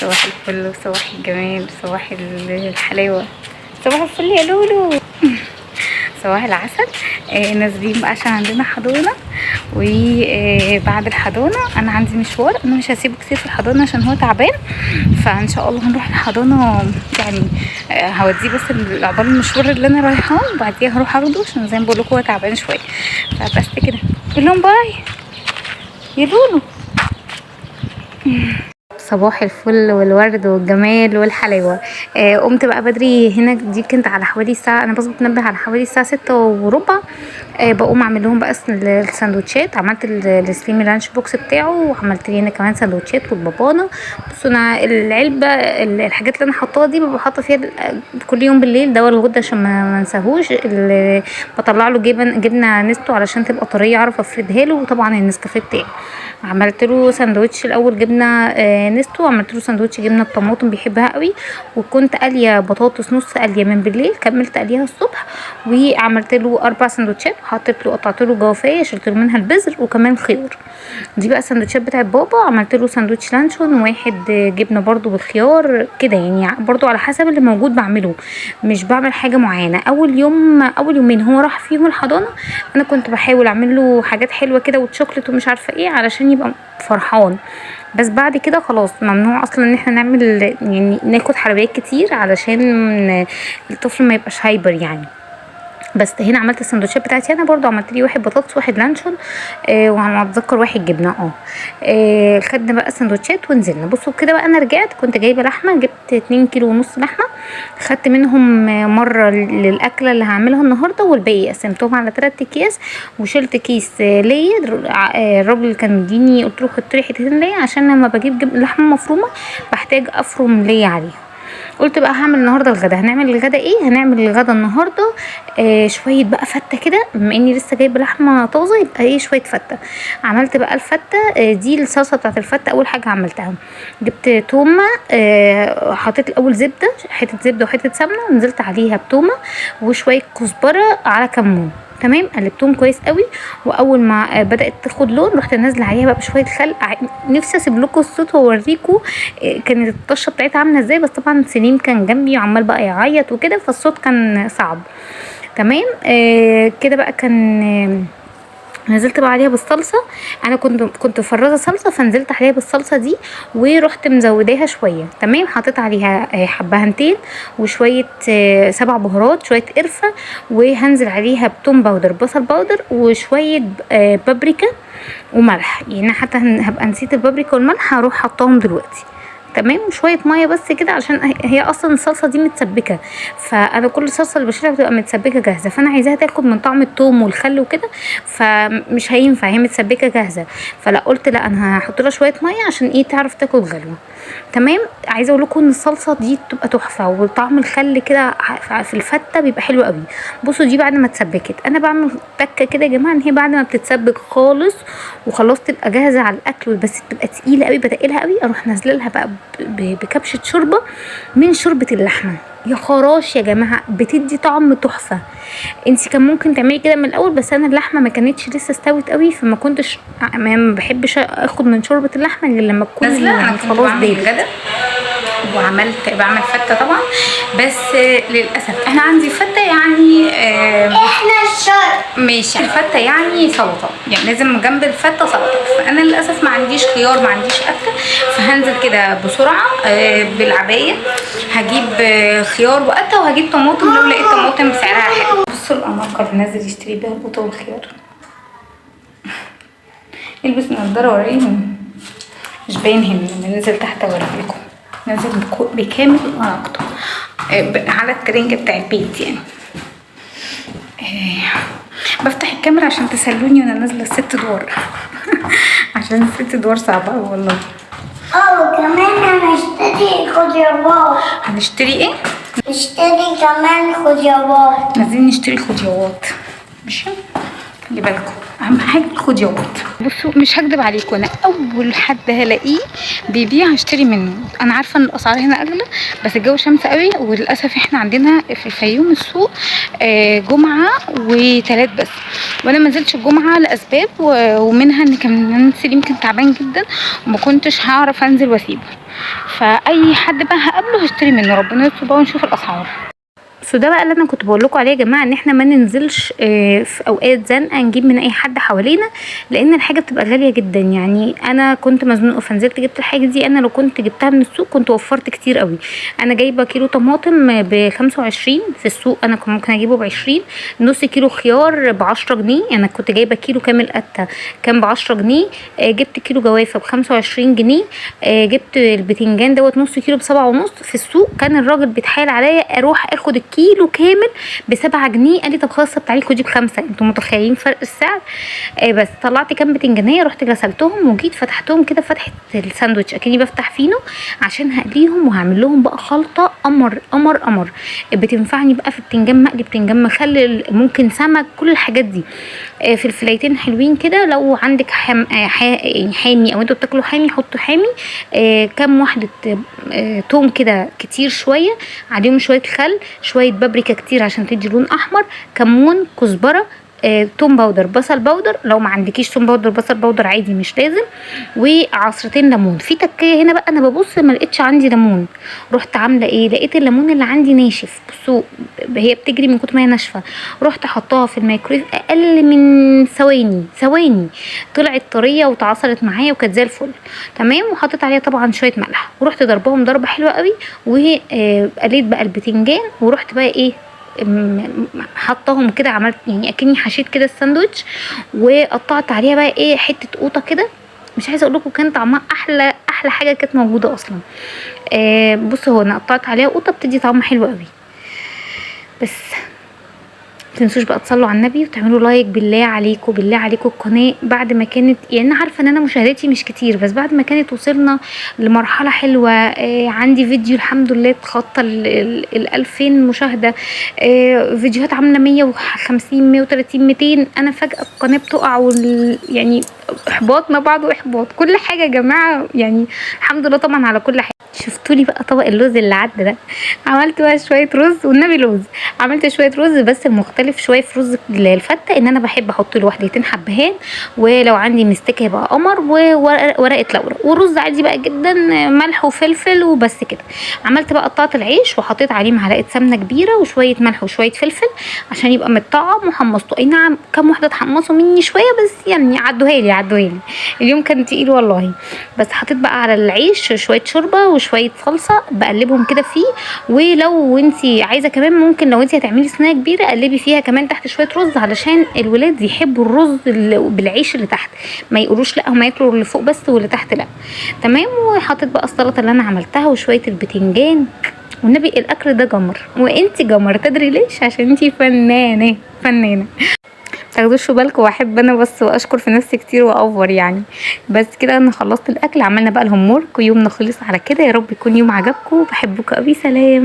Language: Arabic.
صباح الفل وصباح الجمال وصباح الحلاوة. صباح الفل يا لولو. صباح العسل. نازلين بقى عشان عندنا حضانة، وبعد الحضانة انا عندي مشوار، انا مش هسيبه كتير في الحضانة عشان هو تعبان، فان شاء الله هنروح الحضانة يعني هوديه بس عقبال المشوار اللي انا رايحاه، وبعديها هروح اخده عشان زي ما بقول لكم هو تعبان شوية. فبس كده، قول لهم باي يا لولو. صباح الفل والورد والجمال والحلاوة. قمت بقى بدري هنا، دي كنت على حوالي الساعة، انا بظبط منبه على حوالي الساعة 6:15. بقوم اعمل لهم بقى السندوتشات. عملت السليمي لانش بوكس بتاعه، وعملت لي هنا كمان سندوتشات والبابانا. بصوا انا العلبة الحاجات اللي انا حطاها دي ببقى حاطة فيها كل يوم بالليل دواء الغدة عشان ما انساهوش. بطلع له جبنة نستو علشان تبقى طرية اعرف افردها له، وطبعا النسكافيه بتاعي. عملت له ساندوتش الاول جبنه نستو، عملت له ساندوتش جبنه بطماطم بيحبها قوي، وكنت قاليه بطاطس نص قاليه من بالليل، كملت قاليها الصبح. وعملت له 4 ساندوتشات، وحطيت له قطعت له جوافيه، شلت له منها البذر وكمان خيار. دي بقى الساندوتشات بتاعت بابا. عملت له ساندوتش لانشون، واحد جبنه برده بالخيار كده، يعني برده على حسب اللي موجود بعمله، مش بعمل حاجه معينه. اول يومين هو راح فيهم الحضانه، انا كنت بحاول اعمل له حاجات حلوه كده وتشوكلت ومش عارفه ايه علشان يبقى فرحان. بس بعد كده خلاص ممنوع اصلا ان احنا نعمل يعني ناكل حلويات كتير علشان الطفل ما يبقاش هايبر يعني. بس هنا عملت السندوتشات بتاعتي انا، برضو عملت لي واحد بطاطس واحد لانشون وعلى ما اتذكر واحد جبنه. خدنا بقى السندوتشات ونزلنا. بصوا كده بقى، انا رجعت كنت جايبه لحمه، جبت 2 كيلو ونص لحمه، خدت منهم مره للاكله اللي هعملها النهارده، والباقي قسمتهم على 3 اكياس، وشلت كيس ليا. الراجل كان مديني، قلت له حط لي حتتين ليا عشان لما بجيب لحمه مفرومه بحتاج افرم ليا عليها. قلت بقى هعمل النهارده الغدا. هنعمل الغدا ايه؟ هنعمل الغدا النهارده شويه بقى فته كده، بما اني لسه جايبه لحمه طازه يبقى ايه شويه فته. عملت بقى الفته دي الصلصه بتاعت الفته. اول حاجه عملتها جبت تومه، حطيت الاول زبده، حته زبده وحته سمنه، ونزلت عليها بتومه وشويه كزبره على كمون. تمام، قلبتهم كويس قوي، واول ما بدات تاخد لون رحت نازله عليها بقى بشويه خل. نفسي اسيب لكم الصوت واوريكم كانت الطشه بتاعتها عامله ازاي، بس طبعا سليم كان جنبي وعمال بقى يعيط وكده، فالصوت كان صعب. تمام. كده بقى كان نزلت بقى عليها بالصلصه. انا كنت مفرزه صلصه، فنزلت عليها بالصلصه دي ورحت مزوداها شويه. تمام، حطيت عليها حبهنتين وشويه 7 بهارات، شويه قرفه، وهنزل عليها بتوم باودر، بصل باودر، وشويه بابريكا وملح. يعني حتى هبقى نسيت البابريكا والملح، هروح حطاهم دلوقتي. تمام، وشويه ميه بس كده عشان هي اصلا الصلصه دي متسبكه، فانا كل الصلصه اللي بشيلها بتبقى متسبكه جاهزه، فانا عايزاها تاخد من طعم الثوم والخل وكده، فمش هينفع هي متسبكه جاهزه. فلا قلت لا، انا هحط لها شويه ميه عشان ايه تعرف تاكل غلوه. تمام. عايزه اقول لكم ان الصلصه دي بتبقى تحفه، وطعم الخل كده في الفته بيبقى حلو قوي. بصوا دي بعد ما اتسبكت، انا بعمل تكه كده يا جماعه ان هي بعد ما بتتسبك خالص وخلاص تبقى جاهزه على الاكل، بس تبقى تقيله قوي بتقلها قوي، اروح نازله لها بقى بكبشه شوربه من شوربه اللحمه. يا خراش يا جماعه، بتدي طعم تحفه. انت كان ممكن تعملي كده من الاول، بس انا اللحمه ما كانتش لسه استوت قوي، فما كنتش ما بحبش اخد من شوربه اللحمه غير لما تكون نازله. انا خلاص بعمل الغدا بعمل فته طبعا، بس للاسف احنا عندي فته يعني احنا الشرق ماشي، الفته يعني سلطه، يعني لازم جنب الفته سلطه، فانا للاسف ما عنديش خيار، ما عنديش فته، فهنزل كده بسرعه بالعبايه، هجيب خيار وقته، وهجيب طماطم لو لقيت طماطم بسعرها حلو. بصوا الاناقه اللي نازل يشتري بيها القوطه والخيار. البس نضاره وريهم، مش باين هنا لما ننزل تحت اوريكم. نازل بكامل اناقته على الترنج بتاع البيت يعني. بفتح الكاميرا عشان تسلوني وانا نازله ال6 ادوار عشان ال6 ادوار صعبه والله. كمان هنشتري خضروات. هنشتري ايه؟ نشتري كمان خضروات. عايزين نشتري خضروات. ماشي، خلي بالكم اهم حاجه الخضروات. بصوا مش هكدب عليكم، انا اول حد هلاقيه بيبيع هشتري منه. انا عارفه ان الاسعار هنا اغلى، بس الجو شمس قوي، وللاسف احنا عندنا في الفيوم السوق جمعه وثلاث بس، وانا ما نزلتش الجمعه لاسباب ومنها ان كان سليم كان تعبان جدا وما كنتش هعرف انزل واسيبه، فاي حد بقى هقابله هشتري منه، ربنا يستر بقى ونشوف الاسعار. ده بقى اللي انا كنت بقول لكم عليه يا جماعه، ان احنا ما ننزلش في اوقات زنقه نجيب من اي حد حوالينا، لان الحاجه بتبقى غاليه جدا. يعني انا كنت مزنوقه فنزلت جبت الحاجه دي، انا لو كنت جبتها من السوق كنت وفرت كتير قوي. انا جايبه كيلو طماطم ب25 في السوق، انا كنت ممكن اجيبه ب20. نص كيلو خيار ب10 جنيه، انا كنت جايبه كيلو كامل قته كان ب10 جنيه. جبت كيلو جوافه ب25 جنيه. جبت البتنجان دوت نص كيلو ب7.5. في السوق كان الراجل بيتحايل عليا اروح اخد كيلو كامل ب7 جنيه، قال لي طب خلاص سبت عليك خدي ب5. انتوا متخيلين فرق السعر؟ بس طلعت كام بتنجانيه، رحت غسلتهم وجيت فتحتهم كده فتحه الساندوتش اكني بفتح فينو عشان هقليهم وهعمل لهم بقى خلطه قمر قمر قمر بتنفعني بقى في بتنجان مقلي، بتنجان مخلل، ممكن سمك، كل الحاجات دي. فلفلايتين حلوين كده، لو عندك حامي او انتوا بتاكلوا حامي حطوا حامي. كام واحده توم كده كتير شويه، عليهم شويه خل، شويه بابريكا كتير عشان تدي لون احمر، كمون، كزبره، توم باودر، بصل باودر، لو ما عندكيش توم باودر بصل باودر عادي مش لازم، وعصرتين ليمون. في تكيه هنا بقى انا ببص ما لقيتش عندي ليمون، رحت عامله ايه، لقيت الليمون اللي عندي ناشف، بصوا هي بتجري من كتر ما هي ناشفه، رحت حطاها في الميكرويف اقل من ثواني طلعت طريه واتعصرت معايا وكانت زي الفل تمام. وحطيت عليها طبعا شويه ملح ورحت ضربهم ضربه حلوه قوي، وقليت بقى البتنجان ورحت بقى ايه حطهم كده، عملت يعني اكني حشيت كده الساندوتش، وقطعت عليها بقى ايه حته قوطه كده. مش عايزه اقول لكم كان طعمها احلى حاجه كانت موجوده اصلا. بصوا هو انا قطعت عليها قوطه بتدي طعم حلو قوي. بس متنسوش بقى تصلوا على النبي وتعملوا لايك بالله عليكم بالله عليكم القناه، بعد ما كانت يعني انا عارفه ان انا مشاهداتي مش كتير، بس بعد ما كانت وصلنا لمرحله حلوه. عندي فيديو الحمد لله اتخطى ال2000 مشاهده. فيديوهات عامله 150 130 200، انا فجاه القناه بتقع يعني احباط ما بعده احباط، كل حاجه يا جماعه يعني الحمد لله طبعا على كل حاجه. شفتوا لي بقى طبق اللوز اللي عدى ده، عملت بقى شويه رز والنبي لوز، عملت شويه رز بس المختلف شويه في رز الفته ان انا بحب احط له وحدتين حبهان، ولو عندي مستكه يبقى قمر وورقه لورا، ورز عادي بقى جدا ملح وفلفل وبس كده. عملت بقى قطعت العيش وحطيت عليه معلقه سمنه كبيره وشويه ملح وشويه فلفل عشان يبقى متطعم، وحمصته. اي نعم كام واحده اتحمصوا مني شويه بس يعني عدوها لي اليوم كان تقيل والله. بس حطيت بقى على العيش شويه شوربه وشويه صلصه بقلبهم كده فيه. ولو انتي عايزه كمان ممكن لو انتي هتعملي صينيه كبيره قلبي فيها كمان تحت شويه رز، علشان الولاد يحبوا الرز بالعيش اللي تحت، ما يقولوش لا هم ياكلوا اللي فوق بس واللي تحت لا تمام. وحطيت بقى السلطه اللي انا عملتها وشويه البتنجان، والنبي الاكل ده جمر، وانتي جمر تدري ليش؟ عشان انتي فنانه تاخدوش في بالكم. واحب انا بس واشكر في نفسي كتير واوفر يعني. بس كده انا خلصت الاكل، عملنا بقى الهوم ورك ويومنا خلص على كده. يا رب يكون يوم عجبكم، بحبكم قوي، سلام.